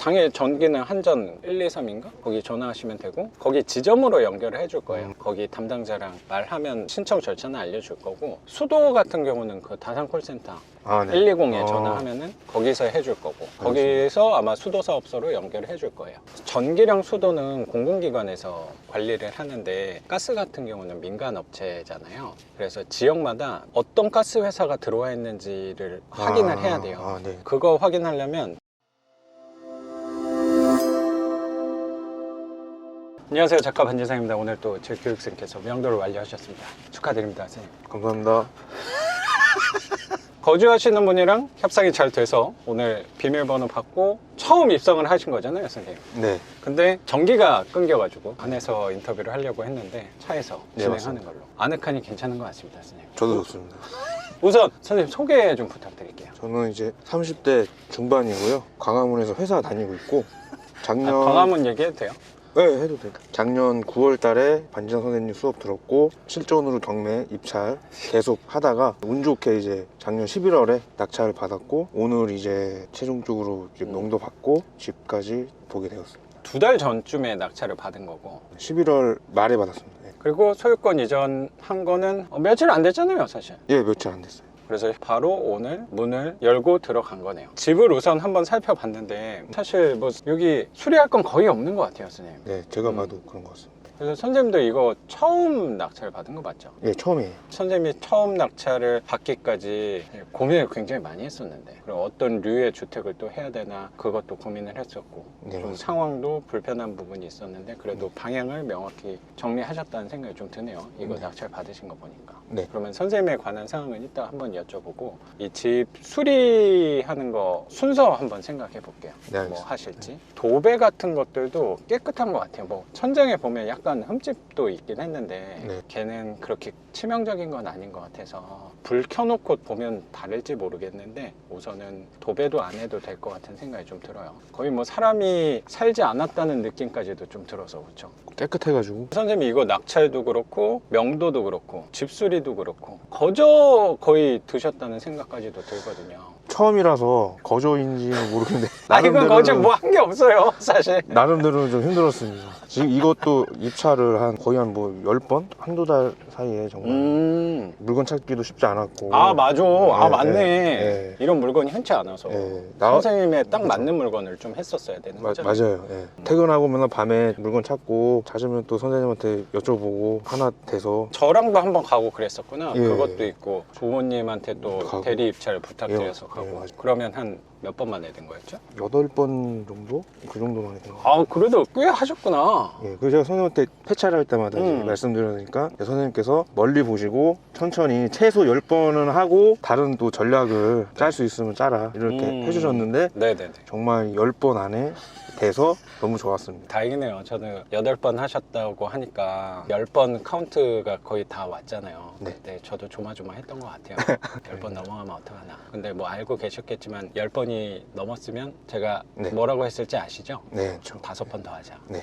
당일 전기는 한전 123인가? 거기 전화하시면 되고 거기 지점으로 연결을 해줄 거예요. 거기 담당자랑 말하면 신청 절차는 알려줄 거고, 수도 같은 경우는 그 다산 콜센터 아, 네. 120에 전화하면은 거기서 해줄 거고, 거기서 아마 수도 사업소로 연결을 해줄 거예요. 전기랑 수도는 공공기관에서 관리를 하는데 가스 같은 경우는 민간 업체잖아요. 그래서 지역마다 어떤 가스 회사가 들어와 있는지를 확인을 해야 돼요. 네. 그거 확인하려면. 안녕하세요, 작가 반지상입니다. 오늘 또 제 교육생께서 명도를 완료하셨습니다. 축하드립니다, 선생님. 감사합니다. 거주하시는 분이랑 협상이 잘 돼서 오늘 비밀번호 받고 처음 입성을 하신 거잖아요, 선생님. 네. 근데 전기가 끊겨가지고 안에서 인터뷰를 하려고 했는데 차에서 진행하는 맞습니다. 걸로. 아늑하니 괜찮은 것 같습니다, 선생님. 저도 좋습니다. 우선 선생님 소개 좀 부탁드릴게요. 저는 이제 30대 중반이고요. 광화문에서 회사 다니고 있고, 작년 광화문 얘기해도 돼요? 네, 해도 돼요. 작년 9월 달에 반지상 선생님 수업 들었고 실전으로 경매 입찰 계속 하다가 운 좋게 이제 작년 11월에 낙찰을 받았고, 오늘 이제 최종적으로 이제 명도 받고 집까지 보게 되었습니다. 2달 전쯤에 낙찰을 받은 거고, 11월 말에 받았습니다. 그리고 소유권 이전한 거는 며칠 안 됐잖아요, 사실. 예, 며칠 안 됐어요. 그래서 바로 오늘 문을 열고 들어간 거네요. 집을 우선 한번 살펴봤는데 사실 뭐 여기 수리할 건 거의 없는 것 같아요, 선생님. 네, 제가 봐도 그런 것 같습니다. 그래서 선생님도 이거 처음 낙찰 받은 거 맞죠? 예, 처음이에요. 선생님이 처음 낙찰을 받기까지 고민을 굉장히 많이 했었는데, 그리고 어떤 류의 주택을 또 해야 되나 그것도 고민을 했었고, 네, 좀 맞습니다. 상황도 불편한 부분이 있었는데 그래도 방향을 명확히 정리하셨다는 생각이 좀 드네요. 이거 네. 낙찰 받으신 거 보니까. 네. 그러면 선생님에 관한 사항은 이따 한번 여쭤보고, 이 집 수리하는 거 순서 한번 생각해 볼게요. 네, 뭐 알겠습니다. 하실지. 도배 같은 것들도 깨끗한 것 같아요. 뭐 천장에 보면 약간 흠집도 있긴 했는데 네. 걔는 그렇게 치명적인 건 아닌 것 같아서 불 켜놓고 보면 다를지 모르겠는데 우선은 도배도 안 해도 될 것 같은 생각이 좀 들어요. 거의 뭐 사람이 살지 않았다는 느낌까지도 좀 들어서. 그렇죠? 깨끗해가지고. 선생님이 이거 낙찰도 그렇고 명도도 그렇고 집수리도 그렇고 거저 거의 드셨다는 생각까지도 들거든요. 처음이라서 거저인지는 모르겠는데 아, 이건 거저 뭐 한 게 없어요, 사실. 나름대로 좀 힘들었습니다. 지금 이것도 입찰을 거의 한 뭐 10번? 한두 달 사이에 정말 물건 찾기도 쉽지 않았고. 아, 맞아. 아, 맞네. 네. 이런 물건이 흔치 않아서. 네. 선생님의 딱 맞는 물건을 좀 했었어야 되는 거죠. 맞아요. 예. 퇴근하고 맨날 밤에 물건 찾고 찾으면 또 선생님한테 여쭤보고 하나 돼서. 저랑도 한번 가고 그랬었구나. 예. 그것도 있고 부모님한테 또 가고. 대리 입찰 부탁드려서 예, 가고. 맞아요. 그러면 한 몇 번 만에 된 거였죠? 8번 정도? 그 정도만 했던 것 같아요. 아, 그래도 꽤 하셨구나. 예, 그래서 제가 선생님한테 폐차를 할 때마다 이제 음. 말씀드리니까 선생님께서 멀리 보시고 천천히 최소 10번은 하고 다른 또 전략을 짤 수 있으면 짜라 이렇게 해주셨는데 네네네. 정말 10번 안에 돼서 너무 좋았습니다. 다행이네요. 저는 8번 하셨다고 하니까 10번 카운트가 거의 다 왔잖아요. 네. 네, 저도 조마조마했던 것 같아요. 10번 넘어가면 어떡하나. 근데 뭐 알고 계셨겠지만 10번이 넘었으면 제가 네. 뭐라고 했을지 아시죠? 네, 저, 5번 더 하자. 네.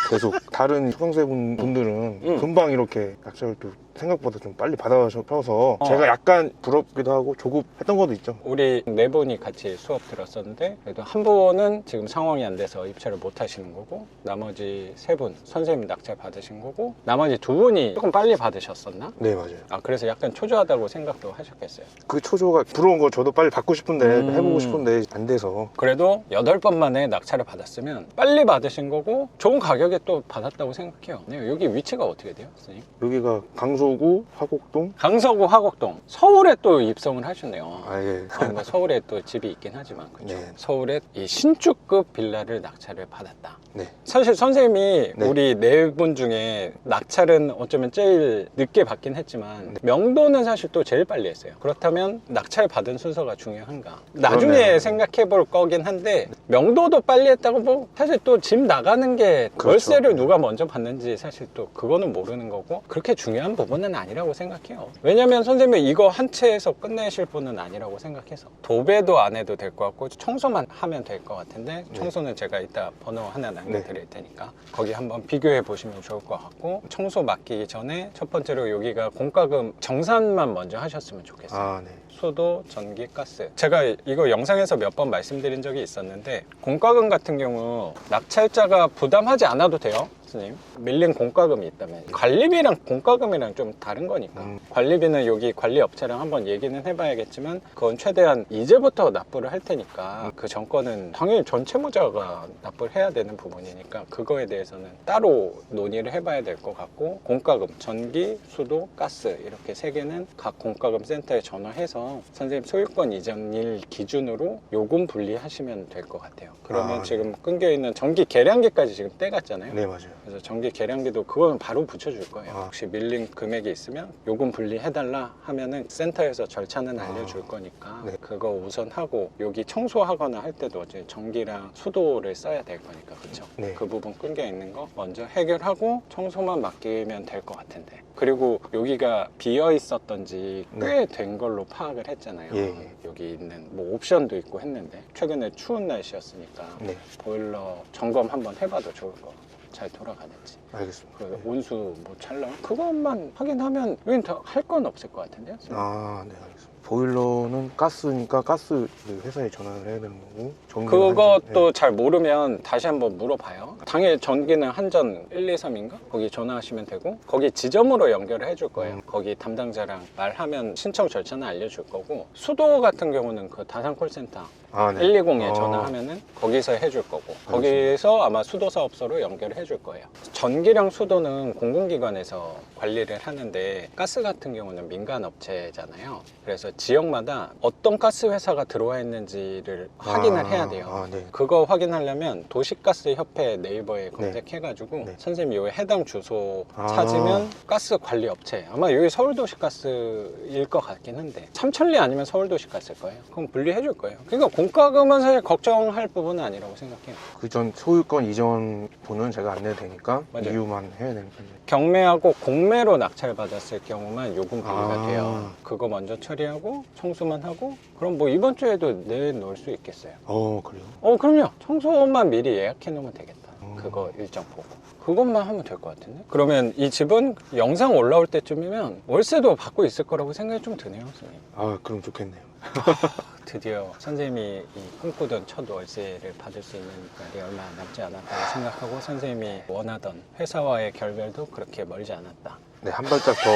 계속 다른 형세분들은 음. 금방 이렇게 낙찰을 또 생각보다 좀 빨리 받아셔서 제가 약간 부럽기도 하고 조급했던 것도 있죠. 우리 4분이 같이 수업 들었었는데 그래도 한 분은 지금 상황이 안 돼서 입찰을 못 하시는 거고, 나머지 3분 선생님 낙찰 받으신 거고, 나머지 2분이 조금 빨리 받으셨었나? 네, 맞아요. 아, 그래서 약간 초조하다고 생각도 하셨겠어요. 그 초조가 부러운 거 저도 빨리 받고 싶은데 해보고 싶은데 안 돼서. 그래도 8번 만에 낙찰을 받았으면 빨리 받으신 거고 좋은 가격에 또 받았다고 생각해요. 네, 여기 위치가 어떻게 돼요, 선생님? 여기가 강서구 화곡동. 강서구 화곡동. 서울에 또 입성을 하셨네요. 아, 예. 뭐 서울에 또 집이 있긴 하지만 그렇죠. 네. 서울에 이 신축급 빌라를 낙찰을 받았다. 네. 사실 선생님이 네. 우리 4분 중에 낙찰은 어쩌면 제일 늦게 받긴 했지만 명도는 사실 또 제일 빨리 했어요. 그렇다면 낙찰 받은 순서가 중요한가? 나중에 그러네요. 생각해 볼 거긴 한데 명도도 빨리 했다고 뭐 사실 또 집 나가는 게 그렇죠. 월세를 누가 먼저 받는지 사실 또 그거는 모르는 거고 그렇게 중요한 부분은 그거는 아니라고 생각해요. 왜냐면 선생님이 이거 한 채에서 끝내실 분은 아니라고 생각해서 도배도 안 해도 될 것 같고 청소만 하면 될 것 같은데 청소는 제가 이따 번호 하나 남겨드릴 테니까 거기 한번 비교해 보시면 좋을 것 같고 청소 맡기기 전에 첫 번째로 여기가 공과금 정산만 먼저 하셨으면 좋겠어요. 아, 네. 수도, 전기, 가스. 제가 이거 영상에서 몇 번 말씀드린 적이 있었는데 공과금 같은 경우 낙찰자가 부담하지 않아도 돼요. 교수님, 밀린 공과금이 있다면 관리비랑 공과금이랑 좀 다른 거니까 관리비는 여기 관리업체랑 한번 얘기는 해봐야겠지만 그건 최대한 이제부터 납부를 할 테니까 그 전권은 당연히 전채무자가 납부를 해야 되는 부분이니까 그거에 대해서는 따로 논의를 해봐야 될 것 같고 공과금, 전기, 수도, 가스 이렇게 세 개는 각 공과금 센터에 전화해서 선생님 소유권 이전일 기준으로 요금 분리하시면 될 것 같아요. 그러면 지금 끊겨있는 전기 계량기까지 지금 떼갔잖아요. 네, 맞아요. 그래서 전기 계량기도 그거는 바로 붙여줄 거예요. 혹시 밀린 금액이 있으면 요금 분리해달라 하면은 센터에서 절차는 알려줄 거니까 네. 그거 우선 하고 여기 청소하거나 할 때도 이제 전기랑 수도를 써야 될 거니까 그쵸? 네. 그 부분 끊겨 있는 거 먼저 해결하고 청소만 맡기면 될 것 같은데 그리고 여기가 비어 있었던지 꽤 된 걸로 파악을 했잖아요. 예. 여기 있는 뭐 옵션도 있고 했는데 최근에 추운 날씨였으니까 네. 보일러 점검 한번 해봐도 좋을 거. 잘 돌아가는지. 알겠습니다. 그 온수 뭐 찰나 그것만 확인하면 여긴 더 할 건 없을 것 같은데요. 아, 네, 알겠습니다. 보일러는 가스니까 가스 회사에 전화를 해야 되는 거고 전기는 그것도 한전. 잘 모르면 다시 한번 물어봐요. 당일 전기는 한전 1, 2, 3인가? 거기 전화하시면 되고 거기 지점으로 연결을 해줄 거예요. 거기 담당자랑 말하면 신청 절차는 알려줄 거고 수도 같은 경우는 그 다산 콜센터 아, 네. 120에 전화하면은 거기서 해줄 거고 거기서 아마 수도사업소로 연결을 해줄 거예요. 전기랑 수도는 공공기관에서 관리를 하는데 가스 같은 경우는 민간업체잖아요. 그래서 지역마다 어떤 가스 회사가 들어와 있는지를 확인을 해야 돼요. 아, 네. 그거 확인하려면 도시가스협회 네이버에 검색해가지고 선생님이 여기 해당 주소 찾으면 가스 관리 업체 아마 여기 서울도시가스일 것 같긴 한데 삼천리 아니면 서울도시가스일 거예요. 그럼 분리해줄 거예요. 그러니까 공과금은 사실 걱정할 부분은 아니라고 생각해요. 그 전 소유권 이전 분은 제가 안 내도 되니까 맞아요. 이유만 해야 되니까. 경매하고 공매로 낙찰받았을 경우만 요금 분리가 아. 돼요. 그거 먼저 처리하고 청소만 하고 그럼 뭐 이번 주에도 내놓을 수 있겠어요. 그래요? 그럼요. 청소만 미리 예약해 놓으면 되겠다. 그거 일정 보고 그것만 하면 될 것 같은데. 그러면 이 집은 영상 올라올 때쯤이면 월세도 받고 있을 거라고 생각이 좀 드네요, 선생님. 아, 그럼 좋겠네요. 드디어 선생님이 이 꿈꾸던 첫 월세를 받을 수 있는 날이 얼마 남지 않았다고 생각하고 선생님이 원하던 회사와의 결별도 그렇게 멀지 않았다. 네, 한 발짝 더